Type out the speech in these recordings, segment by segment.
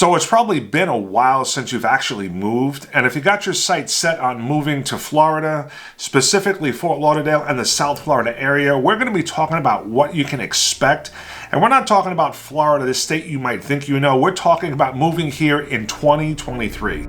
So it's probably been a while since you've actually moved, and if you got your sights set on moving to Florida, specifically Fort Lauderdale and the South Florida area, we're going to be talking about what you can expect. And we're not talking about Florida, the state you might think you know. We're talking about moving here in 2023.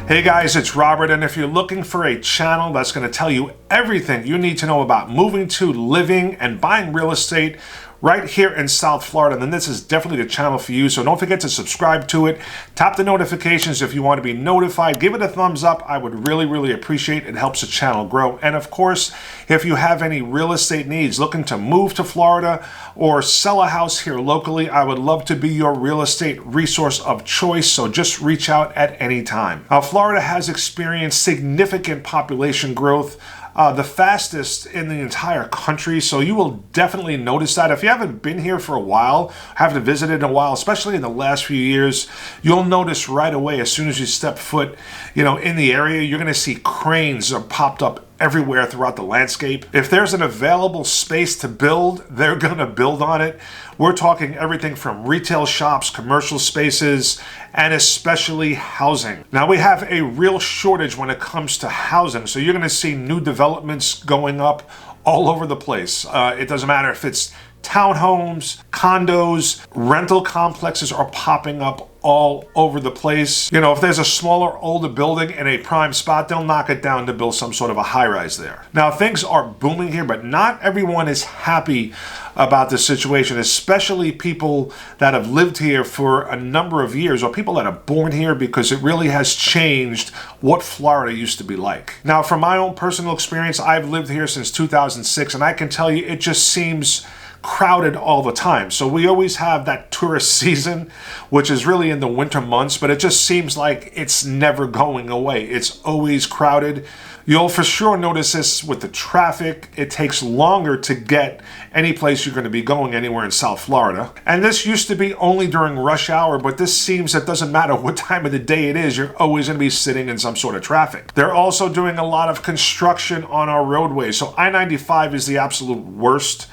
Hey guys, it's Robert, and if you're looking for a channel that's going to tell you everything you need to know about moving to, living, and buying real estate right here in South Florida, then this is definitely the channel for you. So don't forget to subscribe to it. Tap the notifications if you want to be notified. Give it a thumbs up. I would really appreciate it. It helps the channel grow. And of course, if you have any real estate needs, looking to move to Florida or sell a house here locally, I would love to be your real estate resource of choice. So just reach out at any time. Now, Florida has experienced significant population growth. The fastest in the entire country, so you will definitely notice that. If you haven't been here for a while, haven't visited in a while, especially in the last few years, you'll notice right away as soon as you step foot, in the area, you're going to see cranes are popped up everywhere throughout the landscape. If there's an available space to build, they're going to build on it. We're talking everything from retail shops, commercial spaces, and especially housing. Now, we have a real shortage when it comes to housing, so you're going to see new developments going up all over the place. It doesn't matter if it's townhomes, condos, rental complexes are popping up all over the place. If there's a smaller, older building in a prime spot, they'll knock it down to build some sort of a high-rise there. Now, things are booming here, but not everyone is happy about the situation, especially people that have lived here for a number of years or people that are born here, because it really has changed what Florida used to be like. Now, from my own personal experience, I've lived here since 2006, and I can tell you it just seems crowded all the time. So we always have that tourist season, which is really in the winter months, but it just seems like it's never going away. It's always crowded. You'll for sure notice this with the traffic. It takes longer to get any place you're going to be going anywhere in South Florida. And this used to be only during rush hour, but this seems it doesn't matter what time of the day it is, you're always going to be sitting in some sort of traffic. They're also doing a lot of construction on our roadways. So I-95 is the absolute worst.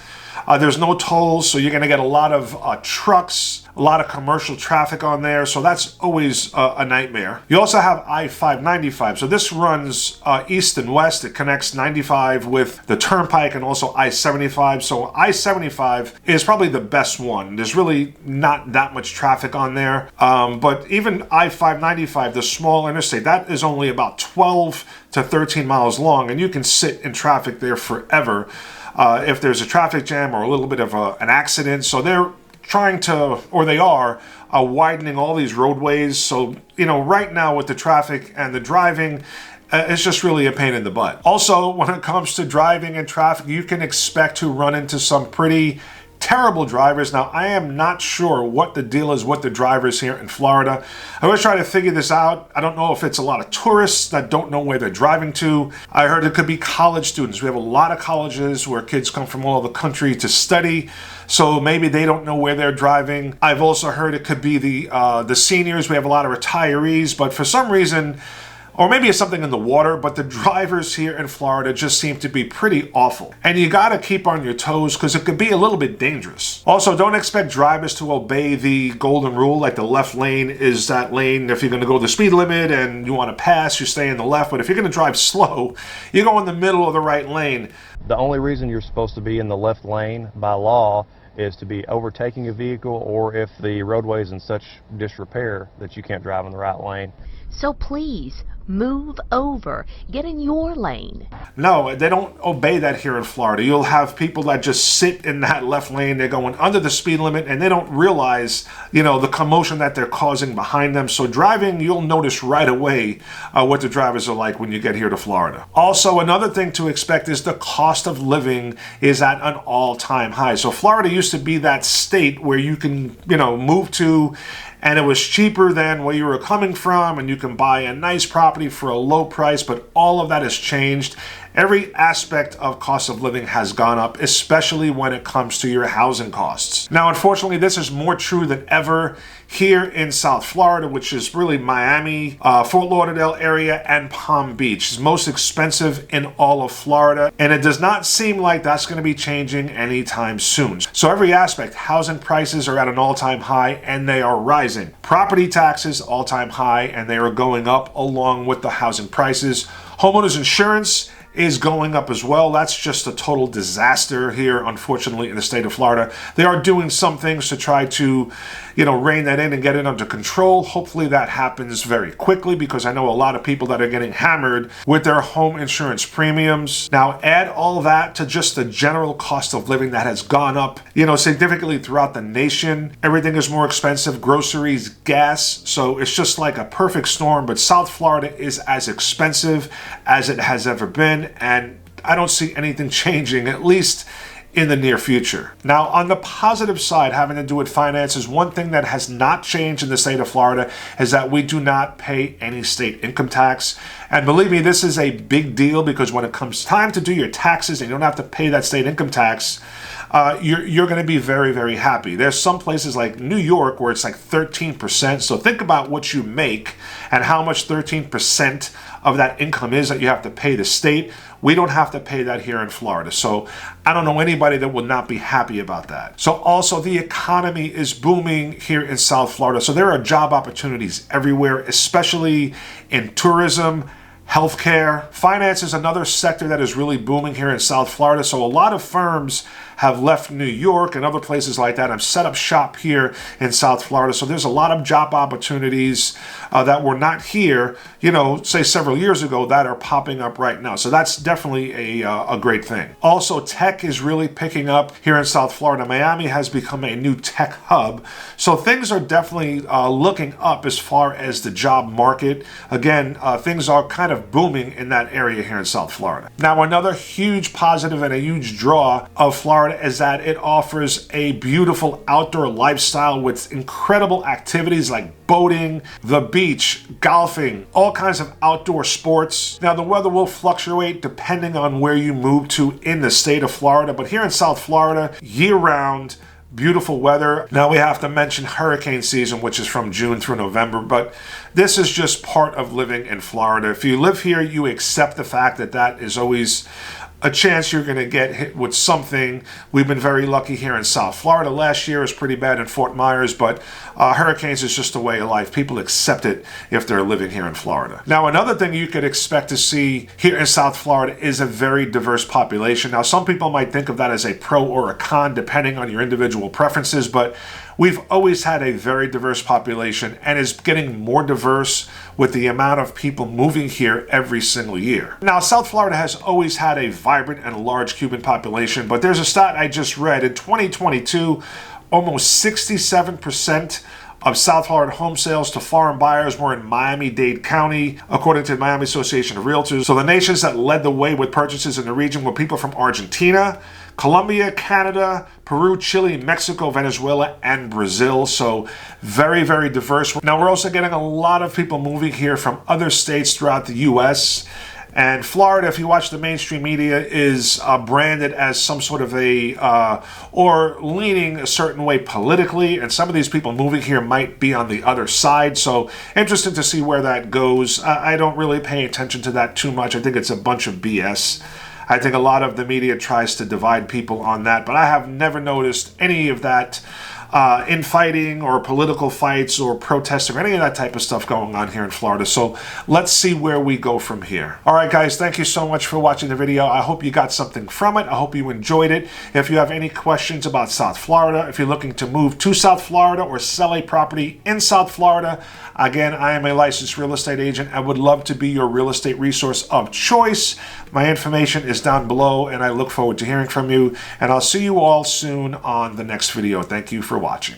There's no tolls, so you're going to get a lot of trucks, a lot of commercial traffic on there, so that's always a nightmare. You also have I-595, so this runs east and west. It connects 95 with the Turnpike and also I-75, so I-75 is probably the best one. There's really not that much traffic on there, but even I-595, the small interstate, that is only about 12 to 13 miles long, and you can sit in traffic there forever. If there's a traffic jam or a little bit of an accident. So they're trying to, or they are, widening all these roadways. So, right now with the traffic and the driving, it's just really a pain in the butt. Also, when it comes to driving and traffic, you can expect to run into some pretty terrible drivers. Now, I am not sure what the deal is with the drivers here in Florida. I was trying to figure this out. I don't know if it's a lot of tourists that don't know where they're driving to. I heard it could be college students. We have a lot of colleges where kids come from all over the country to study, so maybe they don't know where they're driving. I've also heard it could be the seniors. We have a lot of retirees, but for some reason, or maybe it's something in the water, but the drivers here in Florida just seem to be pretty awful. And you gotta keep on your toes because it could be a little bit dangerous. Also, don't expect drivers to obey the golden rule, like the left lane is that lane. If you're gonna go the speed limit and you wanna pass, you stay in the left. But if you're gonna drive slow, you go in the middle of the right lane. The only reason you're supposed to be in the left lane by law is to be overtaking a vehicle, or if the roadway is in such disrepair that you can't drive in the right lane. So please, move over. Get in your lane. No, they don't obey that here in Florida. You'll have people that just sit in that left lane. They're going under the speed limit, and they don't realize, the commotion that they're causing behind them. So driving, you'll notice right away what the drivers are like when you get here to Florida. Also, another thing to expect is the cost of living is at an all-time high. So Florida used to be that state where you can, move to, and it was cheaper than where you were coming from, and you can buy a nice property for a low price, but all of that has changed. Every aspect of cost of living has gone up, especially when it comes to your housing costs. Now, unfortunately, this is more true than ever here in South Florida, which is really Miami, Fort Lauderdale area, and Palm Beach. It's most expensive in all of Florida, and it does not seem like that's going to be changing anytime soon. So every aspect, housing prices are at an all-time high, and they are rising. Property taxes, all-time high, and they are going up along with the housing prices. Homeowners insurance is going up as well. That's just a total disaster here, unfortunately, in the state of Florida. They are doing some things to try to, rein that in and get it under control. Hopefully that happens very quickly, because I know a lot of people that are getting hammered with their home insurance premiums. Now, add all that to just the general cost of living that has gone up, significantly throughout the nation. Everything is more expensive, groceries, gas. So it's just like a perfect storm, but South Florida is as expensive as it has ever been. And I don't see anything changing, at least in the near future. Now, on the positive side, having to do with finances, one thing that has not changed in the state of Florida is that we do not pay any state income tax. And believe me, this is a big deal, because when it comes time to do your taxes and you don't have to pay that state income tax, you're going to be very, very happy. There's some places like New York where it's like 13%. So think about what you make and how much 13% of that income is that you have to pay the state. We don't have to pay that here in Florida. So I don't know anybody that will not be happy about that. So also, the economy is booming here in South Florida. So there are job opportunities everywhere, especially in tourism, healthcare. Finance is another sector that is really booming here in South Florida. So a lot of firms have left New York and other places like that and set up shop here in South Florida. So there's a lot of job opportunities that were not here, say several years ago, that are popping up right now. So that's definitely a great thing. Also, tech is really picking up here in South Florida. Miami has become a new tech hub. So things are definitely looking up as far as the job market. Again, things are kind of booming in that area here in South Florida. Now, another huge positive and a huge draw of Florida is that it offers a beautiful outdoor lifestyle with incredible activities like boating, the beach, golfing, all kinds of outdoor sports. Now, the weather will fluctuate depending on where you move to in the state of Florida, but here in South Florida, year-round, beautiful weather. Now we have to mention hurricane season, which is from June through November, but this is just part of living in Florida. If you live here, you accept the fact that that is always a chance you're going to get hit with something. We've been very lucky here in South Florida. Last year was pretty bad in Fort Myers, but hurricanes is just a way of life. People accept it if they're living here in Florida. Now, another thing you could expect to see here in South Florida is a very diverse population. Now, some people might think of that as a pro or a con, depending on your individual preferences, but we've always had a very diverse population, and is getting more diverse with the amount of people moving here every single year. Now, South Florida has always had a vibrant and large Cuban population, but there's a stat I just read. In 2022, almost 67% of South Florida home sales to foreign buyers were in Miami-Dade County, according to the Miami Association of Realtors. So the nations that led the way with purchases in the region were people from Argentina, Colombia, Canada, Peru, Chile, Mexico, Venezuela, and Brazil. So very, very diverse. Now, we're also getting a lot of people moving here from other states throughout the U.S., and Florida, if you watch the mainstream media, is branded as some sort of or leaning a certain way politically, and some of these people moving here might be on the other side. So interesting to see where that goes. I don't really pay attention to that too much. I think it's a bunch of BS. I think a lot of the media tries to divide people on that, but I have never noticed any of that infighting or political fights or protests or any of that type of stuff going on here in Florida. So let's see where we go from here. All right, guys, thank you so much for watching the video. I hope you got something from it. I hope you enjoyed it. If you have any questions about South Florida, if you're looking to move to South Florida or sell a property in South Florida, again, I am a licensed real estate agent. I would love to be your real estate resource of choice. My information is down below, and I look forward to hearing from you. And I'll see you all soon on the next video. Thank you for watching.